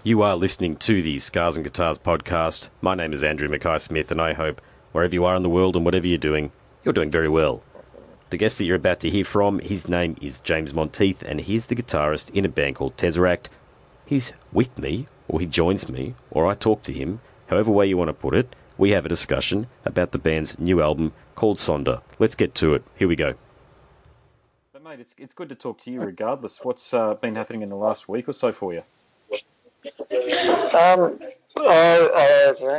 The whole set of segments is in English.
You are listening to the Scars and Guitars podcast. My name is Andrew Mackay-Smith, and I hope wherever you are in the world and whatever you're doing very well. The guest that you're about to hear from, his name is James Monteith, and he's the guitarist in a band called Tesseract. He's with me, or he joins me, or I talk to him, however way you want to put it. We have a discussion about the band's new album called Sonder. Let's get to it. Here we go. But mate, it's good to talk to you regardless. What's been happening in the last week or so for you?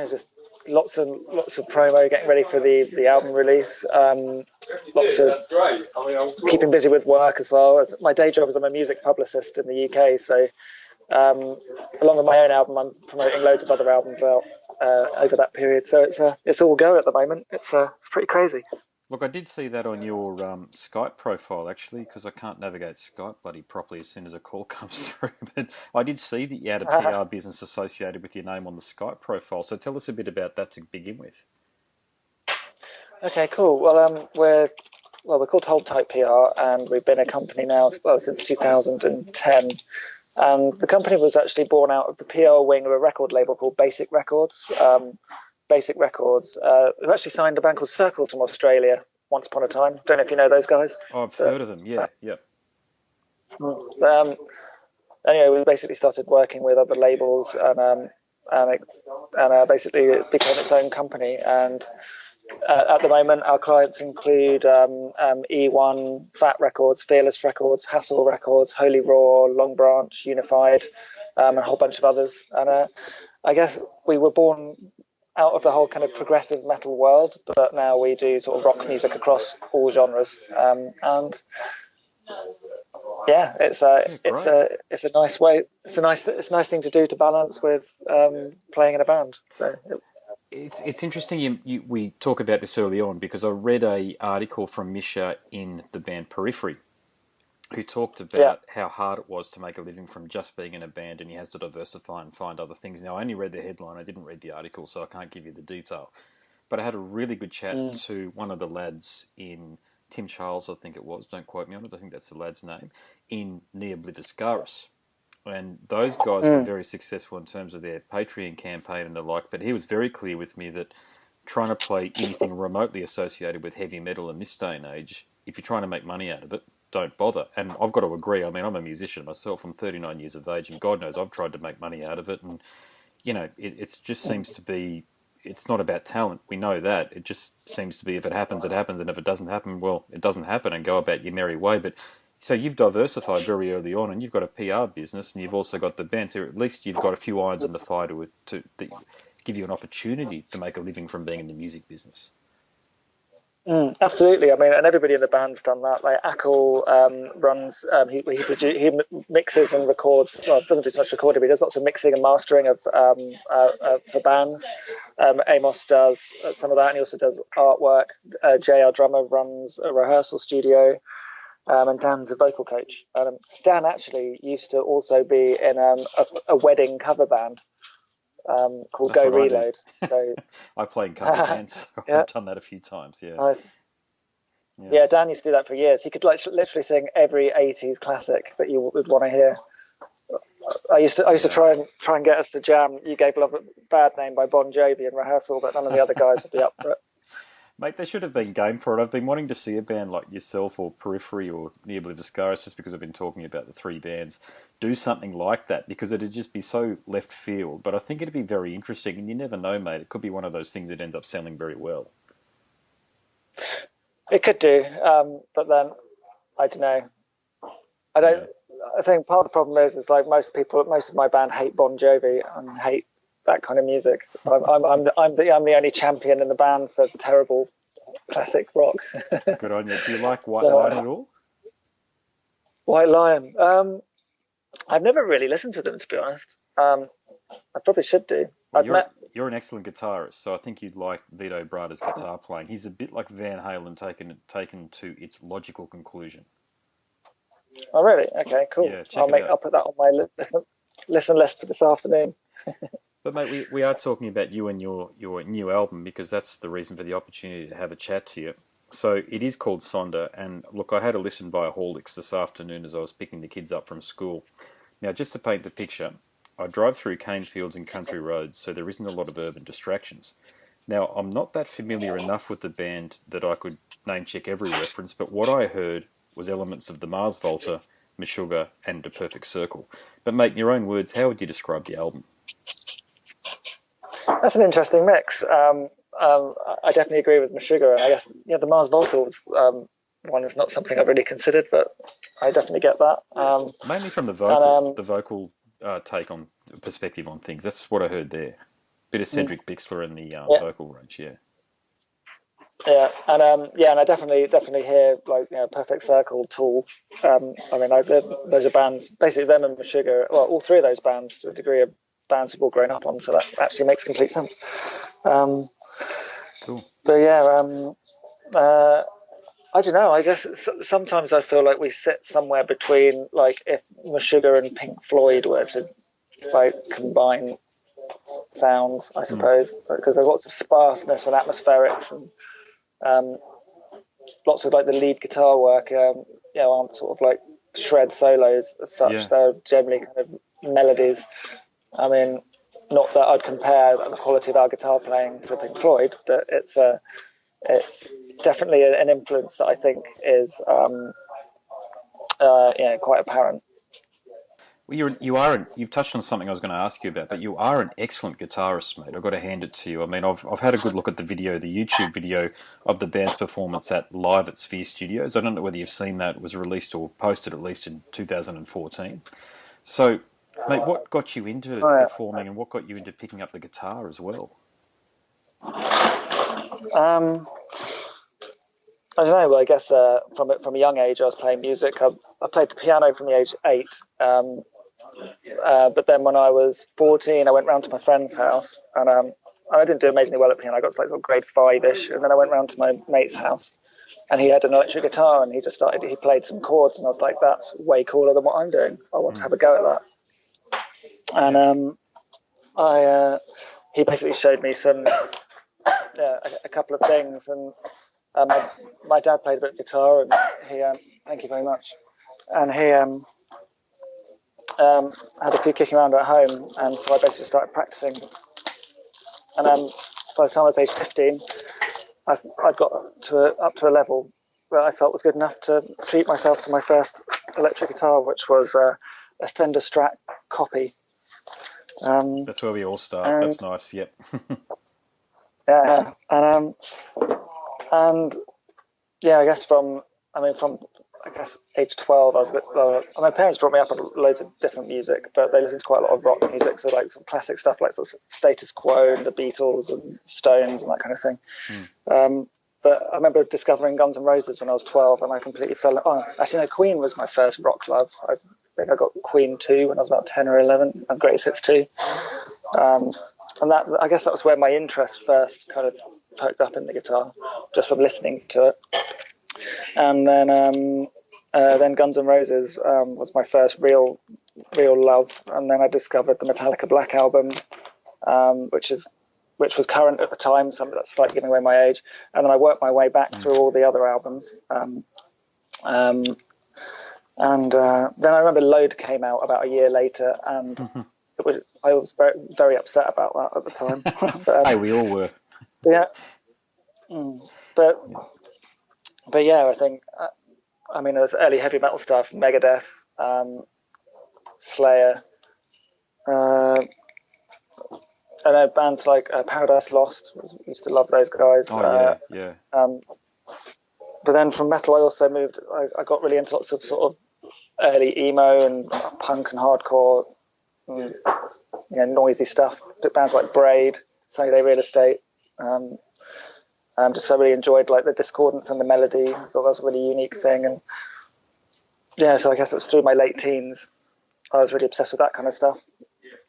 Just lots of promo, getting ready for the album release. Lots of keeping busy with work as well. As my day job is I'm a music publicist in the UK, so along with my own album, I'm promoting loads of other albums out over that period. So it's all go at the moment. It's pretty crazy. Look, I did see that on your Skype profile, actually, because I can't navigate Skype bloody properly as soon as a call comes through. But I did see that you had a PR business associated with your name on the Skype profile. So tell us a bit about that to begin with. Okay, cool. Well, we're called Hold Tight PR, and we've been a company now since 2010. And the company was actually born out of the PR wing of a record label called Basic Records. We've actually signed a band called Circles from Australia once upon a time. Don't know if you know those guys. Oh, I've heard of them, yeah. Anyway, we basically started working with other labels, and basically it became its own company. And at the moment, our clients include E1, Fat Records, Fearless Records, Hassle Records, Holy Raw, Long Branch, Unified, and a whole bunch of others. And I guess we were born out of the whole kind of progressive metal world, but now we do sort of rock music across all genres. And yeah, it's a nice way. It's a nice thing to do to balance with playing in a band. So. It's interesting we talk about this early on because I read a article from Misha in the band Periphery, who talked about how hard it was to make a living from just being in a band, and he has to diversify and find other things. Now, I only read the headline, I didn't read the article, so I can't give you the detail. But I had a really good chat to one of the lads in Tim Charles, I think it was, don't quote me on it, I think that's the lad's name, in Nia Bliviscaris. And those guys were very successful in terms of their Patreon campaign and the like, but he was very clear with me that trying to play anything remotely associated with heavy metal in this day and age, if you're trying to make money out of it, don't bother. And I've got to agree. I mean, I'm a musician myself. I'm 39 years of age, and God knows I've tried to make money out of it. And, you know, it just seems to be, it's not about talent. We know that. It just seems to be if it happens, it happens. And if it doesn't happen, well, it doesn't happen and go about your merry way. But so you've diversified very early on, and you've got a PR business, and you've also got the band. So at least you've got a few irons in the fire to give you an opportunity to make a living from being in the music business. Absolutely. I mean, and everybody in the band's done that. Like Ackle runs, he mixes and records. Well, doesn't do so much recording, but he does lots of mixing and mastering of for bands. Amos does some of that, and he also does artwork. Jay, our drummer, runs a rehearsal studio, and Dan's a vocal coach. Dan actually used to also be in a wedding cover band called That's Go what Reload. So I play in cover bands. I've done that a few times. Yeah. Nice. Yeah, Dan used to do that for years. He could literally sing every '80s classic that you would want to hear. I used to try and get us to jam "You Gave Love a Bad Name" by Bon Jovi in rehearsal, but none of the other guys would be up for it. Mate, they should have been game for it. I've been wanting to see a band like yourself or Periphery or Nia Bliviscaris, just because I've been talking about the three bands, do something like that, because it'd just be so left field. But I think it'd be very interesting, and you never know, mate. It could be one of those things that ends up selling very well. It could do, but then I don't know. I think part of the problem is like most of my band hate Bon Jovi and hate that kind of music. I'm the only champion in the band for terrible classic rock. Good on you. Do you like White Lion at all? White Lion. I've never really listened to them, to be honest. I probably should do. Well, you're an excellent guitarist, so I think you'd like Vito Brada's guitar playing. He's a bit like Van Halen taken to its logical conclusion. Oh, really? Okay, cool. Yeah, I'll put that on my listen list for this afternoon. But mate, we are talking about you and your new album, because that's the reason for the opportunity to have a chat to you. So it is called Sonder, and look, I had a listen via Horlicks this afternoon as I was picking the kids up from school. Now, just to paint the picture, I drive through cane fields and country roads, so there isn't a lot of urban distractions. Now, I'm not that familiar enough with the band that I could name check every reference, but what I heard was elements of the Mars Volta, Meshuggah, and A Perfect Circle. But mate, in your own words, how would you describe the album? That's an interesting mix. I definitely agree with Meshuggah, and I guess the Mars Volta was one is not something I've really considered, but I definitely get that. Mainly from And the vocal take on perspective on things. That's what I heard there. Bit of Cedric Bixler in the yeah, vocal range, yeah. and I definitely hear Perfect Circle, Tool. Those are bands, basically them and Meshuggah. Well, all three of those bands, to a degree, are bands we've all grown up on, so that actually makes complete sense. Cool. But yeah, I don't know. I guess sometimes I feel like we sit somewhere between, like, if Meshuggah and Pink Floyd were to combine sounds, I suppose, because there's lots of sparseness and atmospherics and lots of the lead guitar work. Aren't sort of like shred solos as such. Yeah. They're generally kind of melodies. I mean, not that I'd compare the quality of our guitar playing to Pink Floyd, but it's definitely an influence that I think is quite apparent. Well, you've touched on something I was going to ask you about, but you are an excellent guitarist, mate. I've got to hand it to you. I mean, I've had a good look at the YouTube video of the band's performance at Live at Sphere Studios. I don't know whether you've seen that. It was released or posted at least in 2014. So, mate, what got you into performing and what got you into picking up the guitar as well? I don't know. Well, I guess from a young age, I was playing music. I played the piano from the age 8. But then when I was 14, I went round to my friend's house, and I didn't do amazingly well at piano. I got to sort of grade 5-ish, and then I went round to my mate's house, and he had an electric guitar, and he played some chords, and I was like, that's way cooler than what I'm doing. I want to have a go at that. And he basically showed me a couple of things, and my dad played a bit of guitar, and he thank you very much, and he had a few kicking around at home, and so I basically started practicing. And by the time I was age 15, I'd got up to a level that I felt was good enough to treat myself to my first electric guitar, which was a Fender Strat copy. That's where we all start. That's nice. Yep. Yeah, and I guess from age 12, my parents brought me up on loads of different music, but they listened to quite a lot of rock music, so some classic stuff like sort of Status Quo and the Beatles and Stones and that kind of thing. But I remember discovering Guns N' Roses when I was 12, and I completely fell. Oh, actually, no, Queen was my first rock love. I think I got Queen 2 when I was about 10 or 11, and Greatest Hits 2. And I guess that was where my interest first kind of perked up in the guitar, just from listening to it. And then Guns N' Roses was my first real love. And then I discovered the Metallica Black Album, which was current at the time, so that's slightly giving away my age. And then I worked my way back through all the other albums. And then I remember Load came out about a year later, and I was very, very upset about that at the time. But, hey, we all were. Yeah. But yeah, I think, it was early heavy metal stuff, Megadeth, Slayer, and then bands like Paradise Lost. Used to love those guys. Oh, yeah. But then from metal, I also moved. I got really into lots of sort of early emo and punk and hardcore, noisy stuff. Bands like Braid, Sunny Day Real Estate. Just I really enjoyed the discordance and the melody. I thought that was a really unique thing, and so I guess it was through my late teens I was really obsessed with that kind of stuff.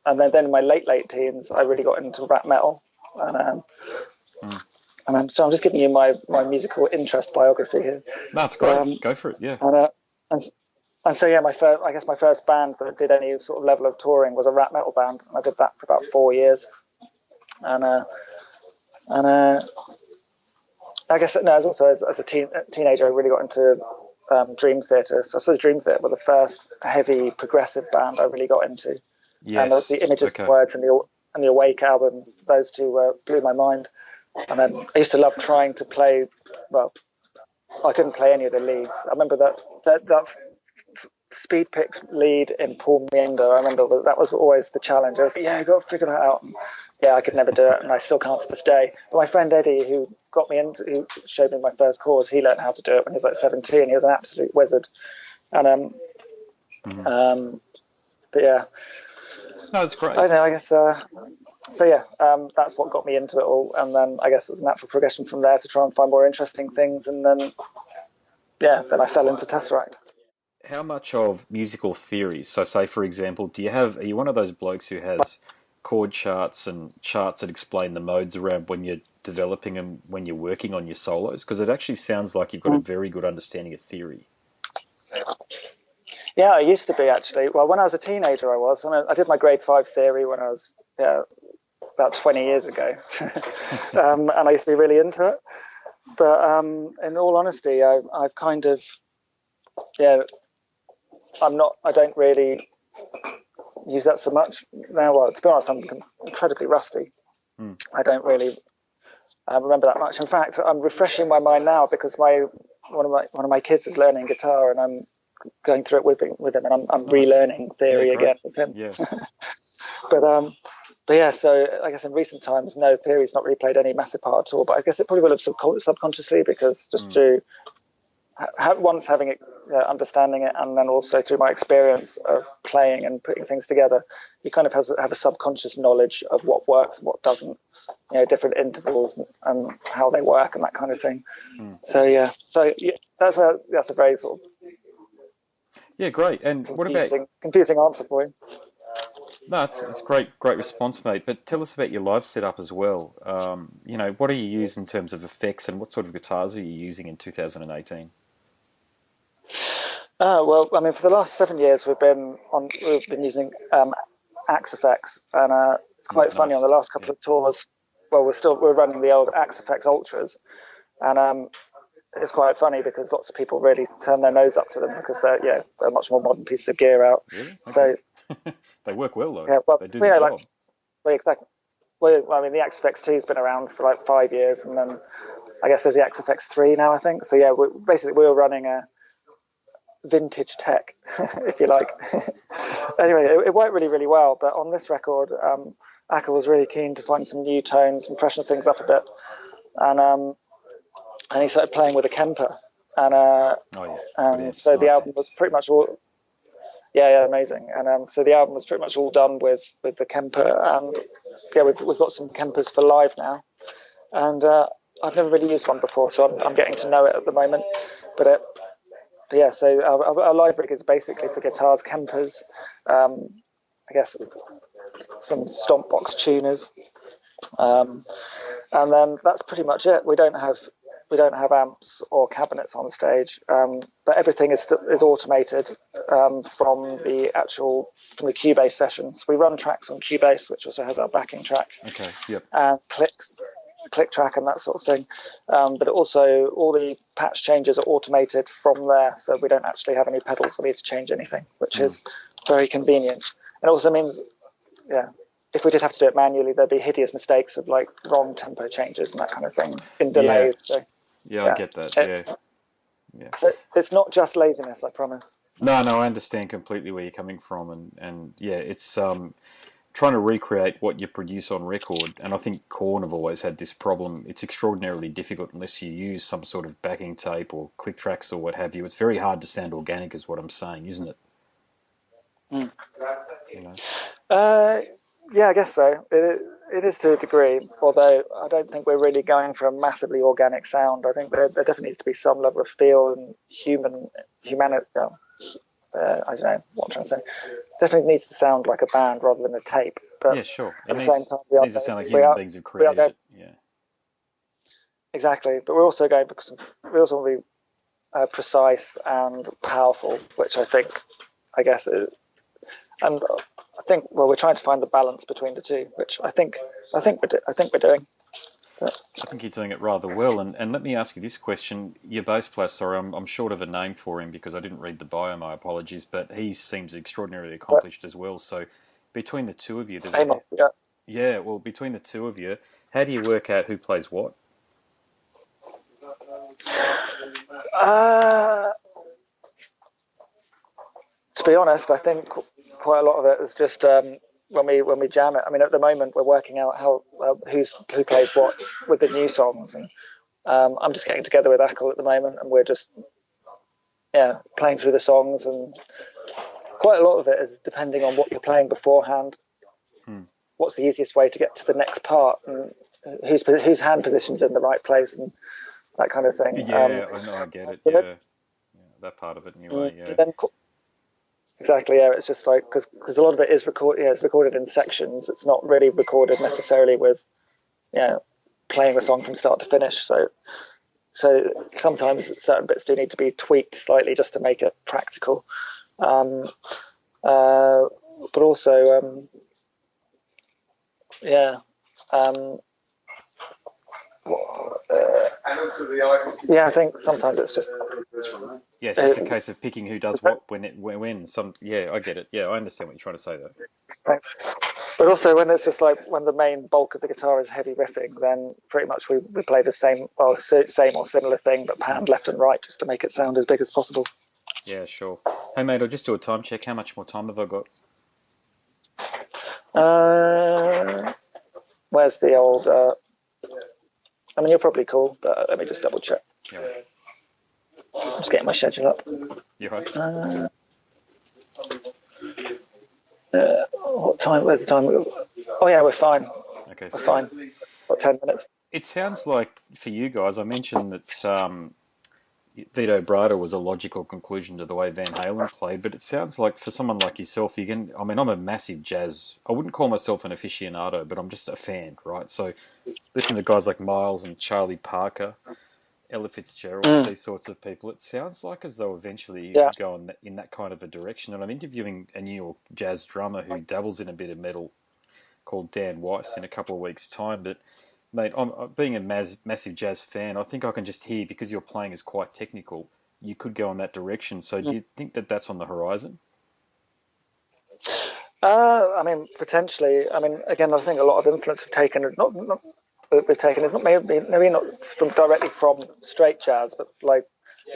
And then in my late teens, I really got into rap metal, and so I'm just giving you my musical interest biography here. That's great. Go for it. Yeah. And so my first band that did any sort of level of touring was a rap metal band, and I did that for about 4 years. And I guess as a teenager, I really got into Dream Theater. So I suppose Dream Theater were the first heavy progressive band I really got into. And there was Yes. the Images and Okay. Words and the Awake albums. Those two blew my mind. And then I used to love trying to play. Well, I couldn't play any of the leads. I remember that speed picks lead in Paul Minder. I remember that was always the challenge. I was like, yeah, I got to figure that out. And yeah, I could never do it, and I still can't to this day. But my friend Eddie, who who showed me my first chords, he learned how to do it when he was like 17. He was an absolute wizard. And Mm-hmm. but yeah, No, that's I great. don't know. I guess so. Yeah, that's what got me into it all, and then I guess it was a natural progression from there to try and find more interesting things, and then yeah, then I fell into Tesseract. How much of musical theory? So, say for example, are you one of those blokes who has chord charts and charts that explain the modes around when you're developing them when you're working on your solos? Because it actually sounds like you've got a very good understanding of theory. Yeah, I used to be actually. Well, when I was a teenager, I was. I did my grade 5 theory when I was about 20 years ago, and I used to be really into it. But in all honesty, I've kind of yeah, I'm not. I don't really use that so much now. Well, to be honest, I'm incredibly rusty. Mm. I don't really remember that much. In fact, I'm refreshing my mind now because one of my kids is learning guitar, and I'm going through it with him, and I'm Nice. relearning Yeah, theory great. again with him. Yeah. But yeah, so I guess in recent times, no, theory's not really played any massive part at all. But I guess it probably will have subconsciously because just Mm. through once having it, understanding it, and then also through my experience of playing and putting things together, you kind of have a subconscious knowledge of what works and what doesn't. Different intervals and how they work and that kind of thing. Mm. So that's a very sort of Yeah, great. And what about? confusing answer for you. No, it's great response, mate. But tell us about your live setup as well. What do you use in terms of effects, and what sort of guitars are you using in 2018? Well, I mean, for the last 7 years, we've been using Axe effects, and it's Yep, quite funny on nice. the last Yeah. couple of tours. Well, we're running the old Axe effects Ultras, and it's quite funny because lots of people really turn their nose up to them because they're much more modern pieces of gear out. Really? Okay. So They work well though. yeah, well, They do the like job. well, exactly. Well, I mean, the Axe effects 2 has been around for like 5 years, and then I guess there's the Axe effects 3 now, I think. So yeah, we were running a vintage tech, if you like. Anyway, it worked really, really well. But on this record, Acker was really keen to find some new tones and freshen things up a bit, and he started playing with a Kemper, and Oh yeah, good and amps, so the nice album was amps. pretty much all. Yeah, amazing. And so the album was pretty much all done with the Kemper, and yeah, we've got some Kempers for live now, and I've never really used one before, so I'm getting to know it at the moment. But but yeah, so our live rig is basically for guitars, Kempers, I guess some stomp box tuners, um, and then that's pretty much it. We don't have amps or cabinets on stage, but everything is automated from the Cubase sessions. We run tracks on Cubase, which also has our backing track Okay, yep. and click track and that sort of thing. But also all the patch changes are automated from there, so we don't actually have any pedals we need to change anything, which Mm. is very convenient. And it also means, yeah, if we did have to do it manually, there'd be hideous mistakes of like wrong tempo changes and that kind of thing in Yeah, delays. So yeah, I yeah, get that. it, Yeah, yeah. so it's not just laziness, I promise. No, no, I understand completely where you're coming from, and yeah, it's trying to recreate what you produce on record. And I think Korn have always had this problem. It's extraordinarily difficult unless you use some sort of backing tape or click tracks or what have you. It's very hard to sound organic, is what I'm saying, isn't it? Mm. You know. Uh, yeah, I guess so. It is to a degree, although I don't think we're really going for a massively organic sound. I think there definitely needs to be some level of feel and humanity. I don't know what I'm trying to say. Definitely needs to sound like a band rather than a tape. But Yeah, sure. at the same time, Needs to sound like human beings who we are created going it. Yeah. exactly. But we're also going because we also want to be precise and powerful, which I guess, and I think we're trying to find the balance between the two, which I think we're doing. But, I think you're doing it rather well. And let me ask you this question. Your bass player, sorry, I'm short of a name for him because I didn't read the bio, my apologies, but he seems extraordinarily but accomplished as well. So between the two of you, there's a Amos, yeah. yeah. Well, between the two of you, how do you work out who plays what? Uh, to be honest, I think quite a lot of it is just when we jam it. I mean, at the moment we're working out how who plays what with the new songs, and I'm just getting together with Ackle at the moment, and we're just playing through the songs, and quite a lot of it is depending on what you're playing beforehand. Hmm. What's the easiest way to get to the next part, and whose hand position's in the right place, and that kind of thing. Yeah, I know, I get it. Then, Yeah, that part of it anyway. Yeah. then exactly, yeah. It's just like because a lot of it is recorded. Yeah, it's recorded in sections. It's not really recorded necessarily with, playing the song from start to finish. So sometimes certain bits do need to be tweaked slightly just to make it practical. Um, but also, yeah. Um, yeah, I think sometimes it's just Yeah, it's just a case of picking who does what when. Some yeah, I get it. Yeah, I understand what you're trying to say though. thanks. But also when it's just like when the main bulk of the guitar is heavy riffing, then pretty much we play the same or similar thing, but panned left and right just to make it sound as big as possible. Yeah, sure. Hey mate, I'll just do a time check. How much more time have I got? Where's the old? I mean, you're probably cool, but let me just double check. Yeah, I'm just getting my schedule up. you're right. What time? Where's the time? Oh yeah, we're fine. Okay, We're sweet. fine. Got 10 minutes. It sounds like for you guys, I mentioned that Vito Bratta was a logical conclusion to the way Van Halen played, but it sounds like for someone like yourself, you can. I mean, I'm a massive jazz. I wouldn't call myself an aficionado, but I'm just a fan, right? So, listen to guys like Miles and Charlie Parker, Ella Fitzgerald, these sorts of people. It sounds like as though eventually you Yeah. could go in that kind of a direction. And I'm interviewing a New York jazz drummer who dabbles in a bit of metal called Dan Weiss in a couple of weeks' time. But mate, being a massive jazz fan, I think I can just hear because your playing is quite technical. You could go in that direction. So do you think that that's on the horizon? I mean, potentially. I mean, again, I think a lot of influence have taken not we've taken is not maybe not directly from straight jazz, but like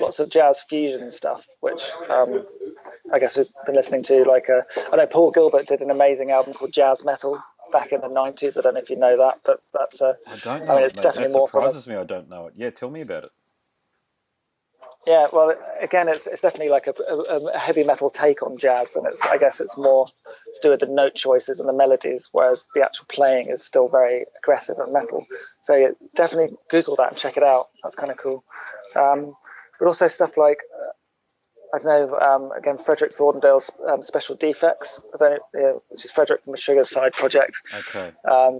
lots of jazz fusion stuff, which I guess we've been listening to. Like I know Paul Gilbert did an amazing album called Jazz Metal back in the '90s. I don't know if you know that, but that's I don't I know mean, it, it's mate. definitely That more from a surprises me. I don't know it. Yeah, tell me about it. yeah. Well, again, it's definitely like a heavy metal take on jazz, and I guess it's more to do with the note choices and the melodies, whereas the actual playing is still very aggressive and metal. So yeah, definitely Google that and check it out. That's kind of cool. But also stuff like I don't know. Again, Frederick Thorndale's Special Defects, which is Frederick from the Sugar Side Project, Okay.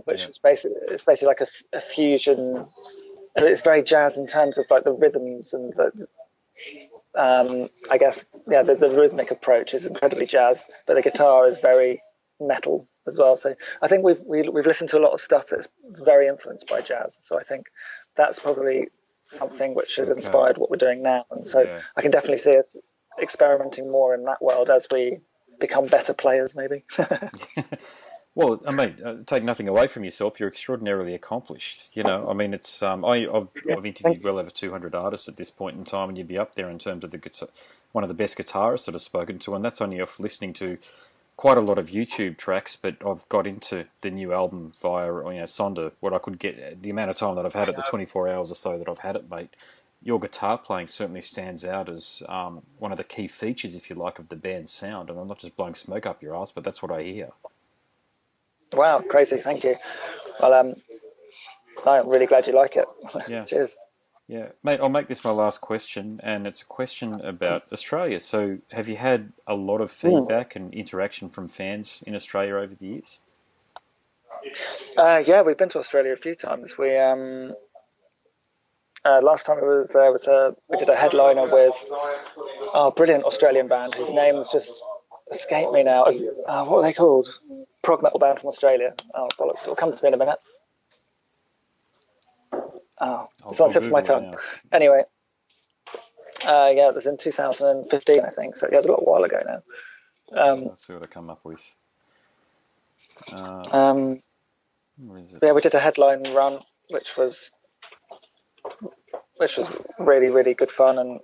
which Yeah. is basically like a fusion, and it's very jazz in terms of like the rhythms and the I guess the rhythmic approach is incredibly jazz, but the guitar is very metal as well. So I think we've listened to a lot of stuff that's very influenced by jazz. So I think that's probably something which has Okay. inspired what we're doing now. And so Yeah. I can definitely see us experimenting more in that world as we become better players, maybe. Well, I mean, take nothing away from yourself. You're extraordinarily accomplished. You know, I mean, it's Yeah, I've thank interviewed you. well over 200 artists at this point in time, and you'd be up there in terms of one of the best guitarists that I've spoken to, and that's only off listening to quite a lot of YouTube tracks. But I've got into the new album via Sonder. What I could get the amount of time that I've had it, the 24 hours or so that I've had it, mate. Your guitar playing certainly stands out as one of the key features, if you like, of the band's sound. And I'm not just blowing smoke up your ass, but that's what I hear. Wow, crazy. Thank you. Well, I'm really glad you like it. Yeah. Cheers. Yeah, mate, I'll make this my last question, and it's a question about Australia. So, have you had a lot of Mm. feedback and interaction from fans in Australia over the years? Yeah, we've been to Australia a few times. We last time we was there we did a headliner with a brilliant Australian band whose name's just escaped me now. What are they called? Prog metal band from Australia. Oh bollocks! It'll come to me in a minute. Oh, it's on I'll the tip of my Google it tongue. now. Anyway, yeah, it was in 2015, I think. So yeah, it was a little while ago now. Let's see what I come up with. Where is it? Yeah, we did a headline run, which was really, really good fun, and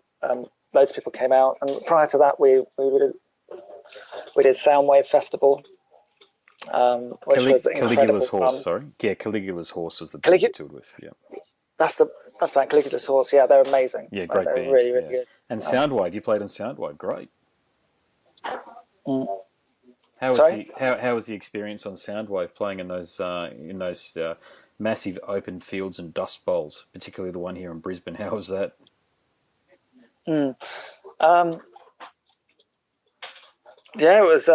loads of people came out. And prior to that, we did Soundwave Festival, which was Caligula's incredible horse. fun. Sorry, yeah, Caligula's horse was the band you toured with. Yeah, That's that Caligula's horse. Yeah, they're amazing. yeah, great they're band. really, really Yeah, good. and Soundwave. You played on Soundwave. Great. Mm. How Sorry? was the experience on Soundwave playing in those massive open fields and dust bowls, particularly the one here in Brisbane? How was that? Yeah, it was.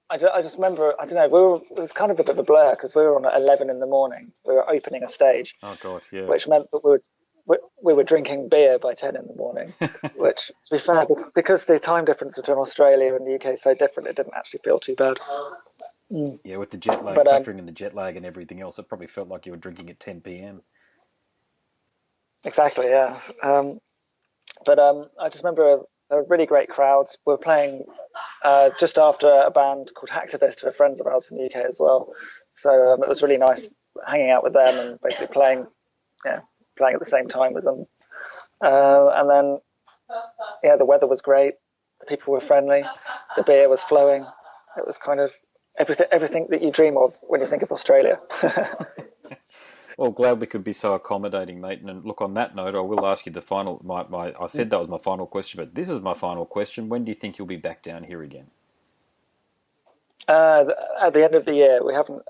I just remember. I don't know. It was kind of a bit of a blur because we were on at 11 in the morning. We were opening a stage. Oh God, yeah. Which meant that we were drinking beer by 10 in the morning. Which, to be fair, because the time difference between Australia and the UK is so different, it didn't actually feel too bad. Yeah, with the jet lag, factoring in the jet lag and everything else, it probably felt like you were drinking at 10 p.m. Exactly. Yeah. I just remember there were really great crowds. We were playing just after a band called Hacktivist, who are friends of ours in the UK as well. So it was really nice hanging out with them and basically playing at the same time with them. And then, the weather was great. The people were friendly. The beer was flowing. It was kind of everything that you dream of when you think of Australia. Well, glad we could be so accommodating, mate. And look, on that note, I will ask you the final. I said that was my final question, but this is my final question. When do you think you'll be back down here again? At the end of the year, we haven't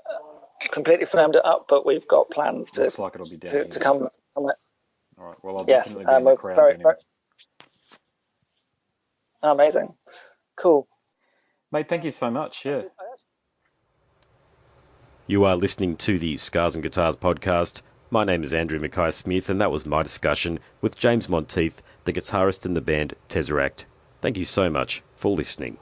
completely firmed it up, but we've got plans to. Looks like it'll be down to come. All right. Well, I'll definitely be in the crowd then. Amazing. Cool. Mate, thank you so much. Yeah. You are listening to the Scars and Guitars podcast. My name is Andrew Mackay-Smith, and that was my discussion with James Monteith, the guitarist in the band Tesseract. Thank you so much for listening.